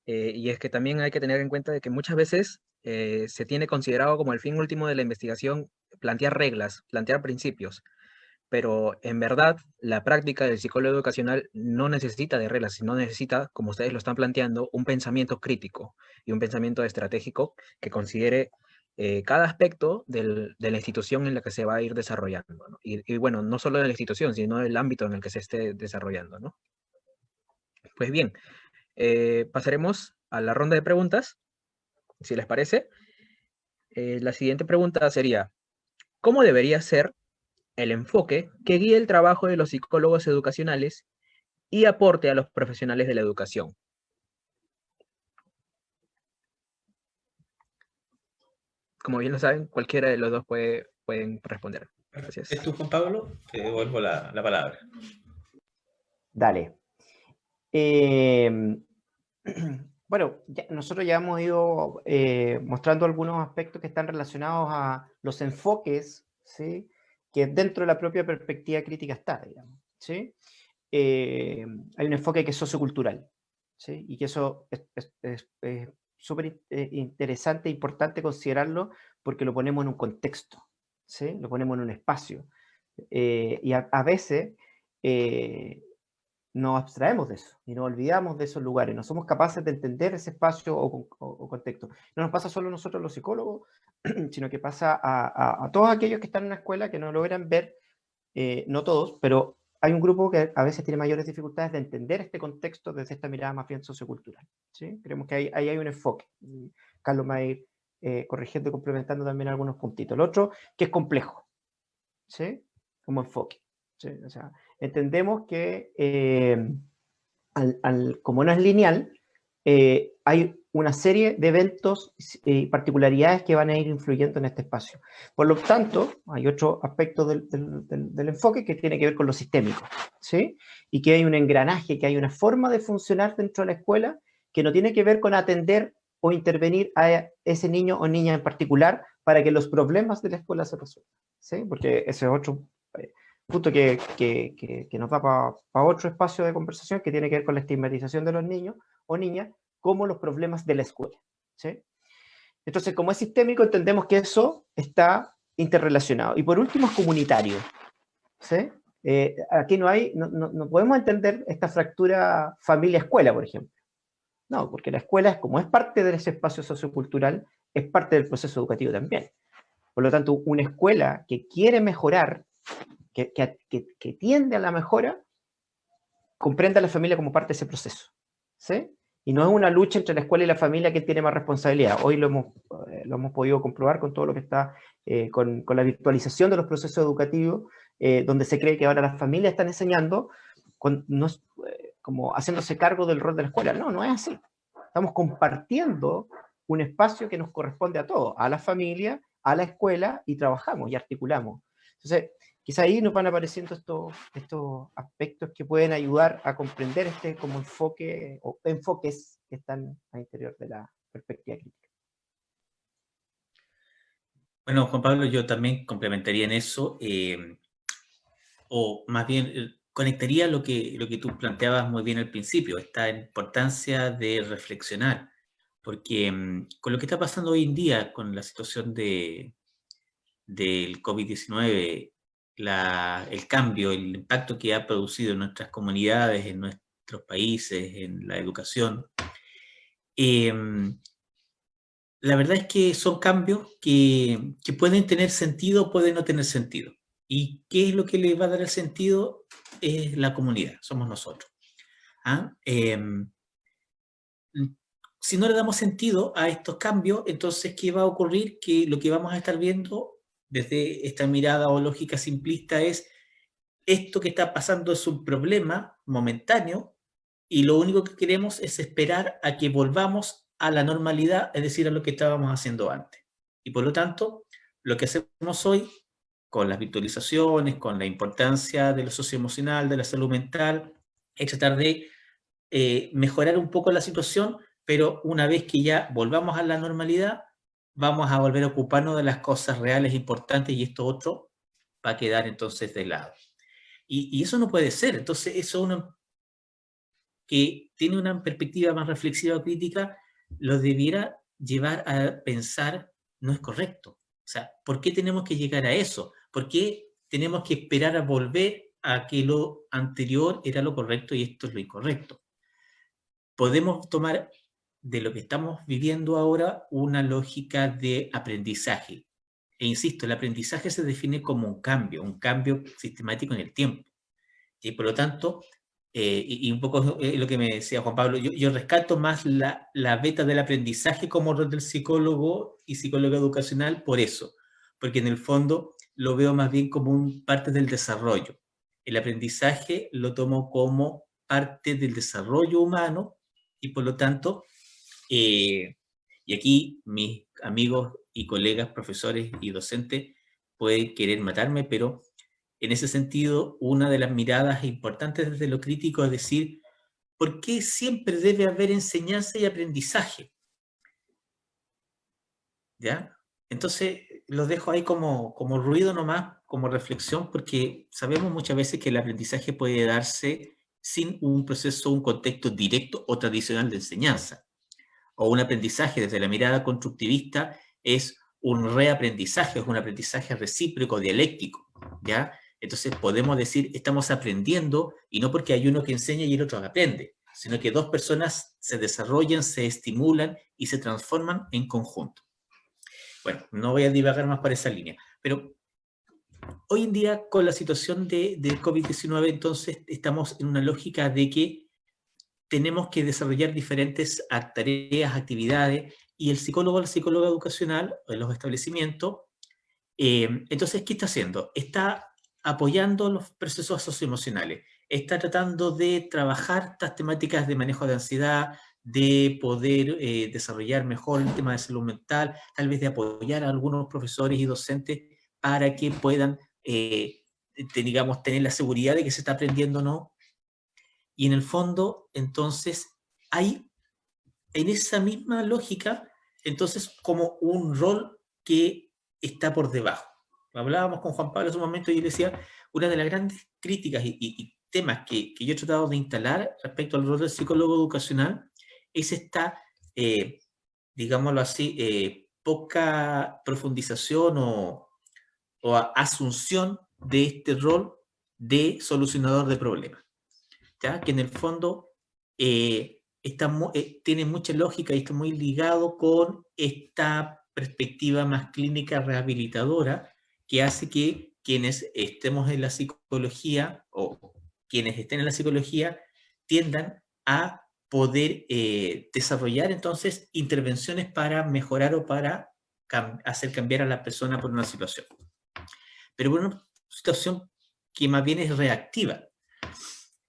Y es que también hay que tener en cuenta de que muchas veces se tiene considerado como el fin último de la investigación plantear reglas, plantear principios, pero en verdad la práctica del psicólogo educacional no necesita de reglas, sino necesita, como ustedes lo están planteando, un pensamiento crítico y un pensamiento estratégico que considere cada aspecto de la institución en la que se va a ir desarrollando, ¿no? Y bueno, no solo de la institución, sino del ámbito en el que se esté desarrollando, ¿no? Pues bien, pasaremos a la ronda de preguntas, si les parece. La siguiente pregunta sería, ¿cómo debería ser el enfoque que guíe el trabajo de los psicólogos educacionales y aporte a los profesionales de la educación. Como bien lo saben, cualquiera de los dos pueden responder. Gracias.
¿Es tú, Juan Pablo? Te devuelvo la palabra.
Dale. Bueno, nosotros ya hemos ido mostrando algunos aspectos que están relacionados a los enfoques, ¿sí?, que dentro de la propia perspectiva crítica está, digamos, ¿sí? Hay un enfoque que es sociocultural, ¿sí? Y que eso es súper interesante e importante considerarlo porque lo ponemos en un contexto, ¿sí? Lo ponemos en un espacio. Y a veces nos abstraemos de eso y nos olvidamos de esos lugares, no somos capaces de entender ese espacio o contexto. No nos pasa solo a nosotros los psicólogos, sino que pasa a todos aquellos que están en una escuela que no logran ver, no todos, pero hay un grupo que a veces tiene mayores dificultades de entender este contexto desde esta mirada más bien sociocultural, ¿sí? Creemos que ahí hay un enfoque. Carlos me va a ir corrigiendo y complementando también algunos puntitos. El otro, que es complejo, ¿sí?, como enfoque. ¿Sí? O sea, entendemos que como no es lineal, hay una serie de eventos y particularidades que van a ir influyendo en este espacio. Por lo tanto, hay otro aspecto del enfoque que tiene que ver con lo sistémico, ¿sí? Y que hay un engranaje, que hay una forma de funcionar dentro de la escuela que no tiene que ver con atender o intervenir a ese niño o niña en particular para que los problemas de la escuela se resuelvan, ¿sí? Porque ese es otro punto que nos da para otro espacio de conversación que tiene que ver con la estigmatización de los niños o niñas como los problemas de la escuela, ¿sí? Entonces, como es sistémico, entendemos que eso está interrelacionado. Y por último, es comunitario, ¿sí? Aquí no podemos entender esta fractura familia-escuela, por ejemplo. No, porque la escuela, como es parte de ese espacio sociocultural, es parte del proceso educativo también. Por lo tanto, una escuela que quiere mejorar, que tiende a la mejora, comprende a la familia como parte de ese proceso, ¿sí? Y no es una lucha entre la escuela y la familia que tiene más responsabilidad. Hoy lo hemos podido comprobar con todo lo que está, con la virtualización de los procesos educativos, donde se cree que ahora las familias están enseñando, como haciéndose cargo del rol de la escuela. No, no es así. Estamos compartiendo un espacio que nos corresponde a todos, a la familia, a la escuela, y trabajamos y articulamos. Entonces, quizá ahí nos van apareciendo estos aspectos que pueden ayudar a comprender como enfoque o enfoques que están al interior de la perspectiva crítica.
Bueno, Juan Pablo, yo también complementaría en eso, o más bien conectaría lo que tú planteabas muy bien al principio, esta importancia de reflexionar, porque con lo que está pasando hoy en día, con la situación del COVID-19, el cambio, el impacto que ha producido en nuestras comunidades, en nuestros países, en la educación, la verdad es que son cambios que pueden tener sentido o pueden no tener sentido. ¿Y qué es lo que le va a dar el sentido? Es la comunidad, somos nosotros. ¿Ah? Si no le damos sentido a estos cambios, entonces, ¿qué va a ocurrir? Que lo que vamos a estar viendo desde esta mirada o lógica simplista es esto que está pasando es un problema momentáneo y lo único que queremos es esperar a que volvamos a la normalidad, es decir, a lo que estábamos haciendo antes. Y por lo tanto, lo que hacemos hoy, con las virtualizaciones, con la importancia de lo socioemocional, de la salud mental, es tratar de mejorar un poco la situación, pero una vez que ya volvamos a la normalidad, vamos a volver a ocuparnos de las cosas reales importantes y esto otro va a quedar entonces de lado. Y eso no puede ser. Entonces, eso uno que tiene una perspectiva más reflexiva o crítica, lo debiera llevar a pensar, no es correcto. O sea, ¿por qué tenemos que llegar a eso? ¿Por qué tenemos que esperar a volver a que lo anterior era lo correcto y esto es lo incorrecto? Podemos tomar de lo que estamos viviendo ahora una lógica de aprendizaje. E insisto, el aprendizaje se define como un cambio sistemático en el tiempo. Y por lo tanto, y un poco lo que me decía Juan Pablo, yo rescato más la beta del aprendizaje como rol del psicólogo y psicólogo educacional por eso, porque en el fondo lo veo más bien como parte del desarrollo. El aprendizaje lo tomo como parte del desarrollo humano y por lo tanto, y aquí mis amigos y colegas, profesores y docentes pueden querer matarme, pero en ese sentido, una de las miradas importantes desde lo crítico es decir, ¿por qué siempre debe haber enseñanza y aprendizaje? ¿Ya? Entonces, los dejo ahí como ruido nomás, como reflexión, porque sabemos muchas veces que el aprendizaje puede darse sin un proceso, un contexto directo o tradicional de enseñanza. O un aprendizaje desde la mirada constructivista es un reaprendizaje, es un aprendizaje recíproco, dialéctico, ¿ya? Entonces podemos decir, estamos aprendiendo, y no porque hay uno que enseña y el otro que aprende, sino que dos personas se desarrollan, se estimulan y se transforman en conjunto. Bueno, no voy a divagar más por esa línea, pero hoy en día con la situación de COVID-19, entonces estamos en una lógica de que tenemos que desarrollar diferentes tareas, actividades, y el psicólogo o la psicóloga educacional en los establecimientos, entonces, ¿qué está haciendo? Está apoyando los procesos socioemocionales, está tratando de trabajar estas temáticas de manejo de ansiedad, de poder desarrollar mejor el tema de salud mental, tal vez de apoyar a algunos profesores y docentes para que puedan, digamos, tener la seguridad de que se está aprendiendo o no. Y en el fondo, entonces, hay en esa misma lógica, entonces, como un rol que está por debajo. Hablábamos con Juan Pablo hace un momento y yo le decía, una de las grandes críticas y temas que yo he tratado de instalar respecto al rol del psicólogo educacional es esta, digámoslo así, poca profundización o asunción de este rol de solucionador de problemas, ¿ya? Que en el fondo tiene mucha lógica y está muy ligado con esta perspectiva más clínica rehabilitadora que hace que quienes estemos en la psicología o quienes estén en la psicología tiendan a poder desarrollar entonces intervenciones para mejorar o para hacer cambiar a la persona por una situación. Pero por una situación que más bien es reactiva.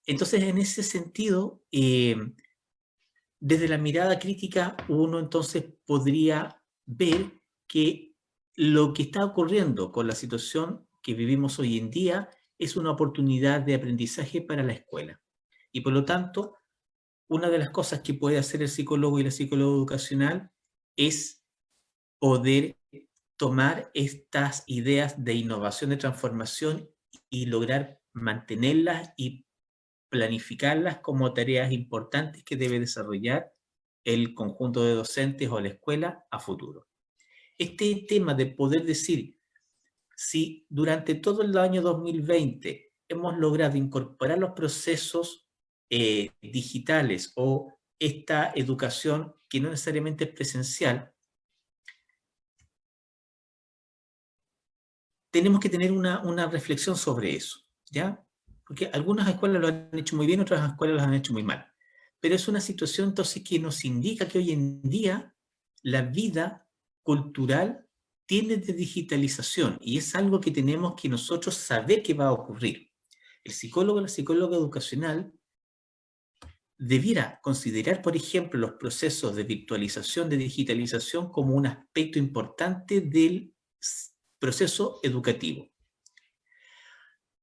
Entonces, en ese sentido, desde la mirada crítica, uno entonces podría ver que lo que está ocurriendo con la situación que vivimos hoy en día es una oportunidad de aprendizaje para la escuela. Y por lo tanto, una de las cosas que puede hacer el psicólogo y la psicóloga educacional es poder tomar estas ideas de innovación, de transformación y lograr mantenerlas y planificarlas como tareas importantes que debe desarrollar el conjunto de docentes o la escuela a futuro. Este tema de poder decir si durante todo el año 2020 hemos logrado incorporar los procesos digitales o esta educación que no necesariamente es presencial, tenemos que tener una reflexión sobre eso, ¿ya? Porque algunas escuelas lo han hecho muy bien, otras escuelas lo han hecho muy mal. Pero es una situación entonces que nos indica que hoy en día la vida cultural tiene de digitalización y es algo que tenemos que nosotros saber que va a ocurrir. El psicólogo o la psicóloga educacional debiera considerar, por ejemplo, los procesos de virtualización, de digitalización como un aspecto importante del proceso educativo.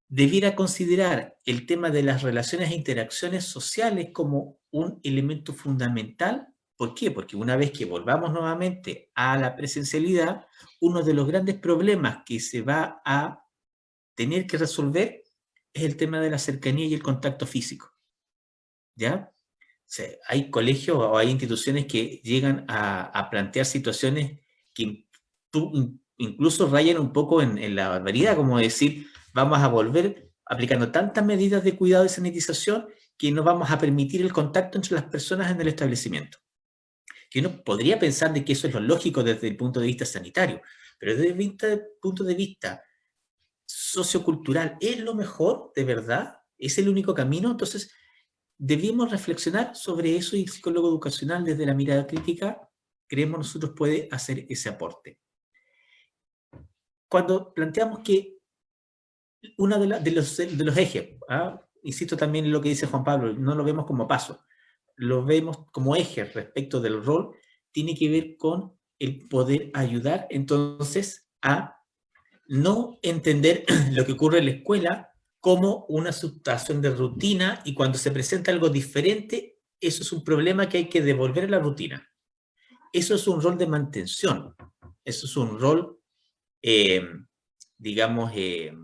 Debiera considerar el tema de las relaciones e interacciones sociales como un elemento fundamental. ¿Por qué? Porque una vez que volvamos nuevamente a la presencialidad, uno de los grandes problemas que se va a tener que resolver es el tema de la cercanía y el contacto físico. ¿Ya? O sea, hay colegios o hay instituciones que llegan a plantear situaciones que incluso rayan un poco en la barbaridad, como decir, vamos a volver aplicando tantas medidas de cuidado y sanitización que no vamos a permitir el contacto entre las personas en el establecimiento. Que uno podría pensar de que eso es lo lógico desde el punto de vista sanitario, pero desde el punto de vista sociocultural, ¿es lo mejor de verdad? ¿Es el único camino? Entonces, debemos reflexionar sobre eso y el psicólogo educacional desde la mirada crítica, creemos nosotros puede hacer ese aporte. Cuando planteamos que uno de los ejes, insisto también en lo que dice Juan Pablo, no lo vemos como paso, lo vemos como eje respecto del rol, tiene que ver con el poder ayudar entonces a no entender lo que ocurre en la escuela como una situación de rutina, y cuando se presenta algo diferente, eso es un problema que hay que devolver a la rutina. Eso es un rol de mantención, eso es un rol, digamos, de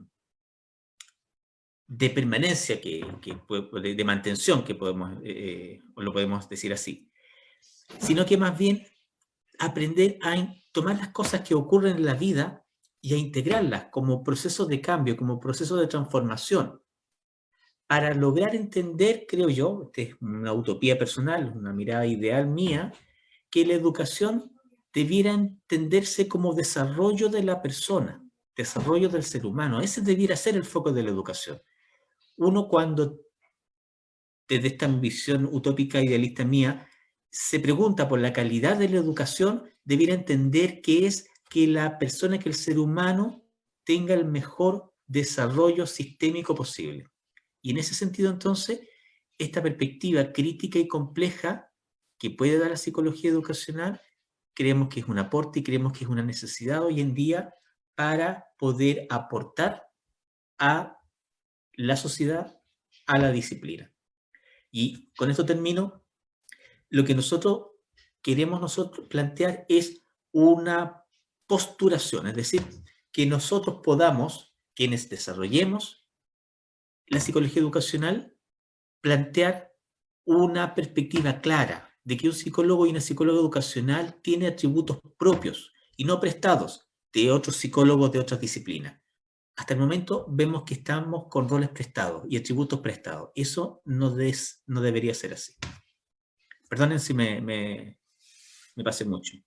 permanencia, de mantención, que podemos, o lo podemos decir así. Sino que más bien aprender a tomar las cosas que ocurren en la vida y a integrarlas como procesos de cambio, como procesos de transformación, para lograr entender, creo yo, esta es una utopía personal, una mirada ideal mía, que la educación debiera entenderse como desarrollo de la persona, desarrollo del ser humano. Ese debiera ser el foco de la educación. Uno, cuando, desde esta visión utópica idealista mía, se pregunta por la calidad de la educación, debiera entender que es que la persona, que el ser humano tenga el mejor desarrollo sistémico posible. Y en ese sentido, entonces, esta perspectiva crítica y compleja que puede dar la psicología educacional, creemos que es un aporte y creemos que es una necesidad hoy en día para poder aportar a la sociedad, a la disciplina. Y con esto termino. Lo que nosotros queremos plantear es una posturación, es decir, que nosotros podamos, quienes desarrollemos la psicología educacional, plantear una perspectiva clara de que un psicólogo y una psicóloga educacional tiene atributos propios y no prestados de otros psicólogos de otras disciplinas. Hasta el momento vemos que estamos con roles prestados y atributos prestados. Eso no debería ser así. Perdonen si me pasé mucho.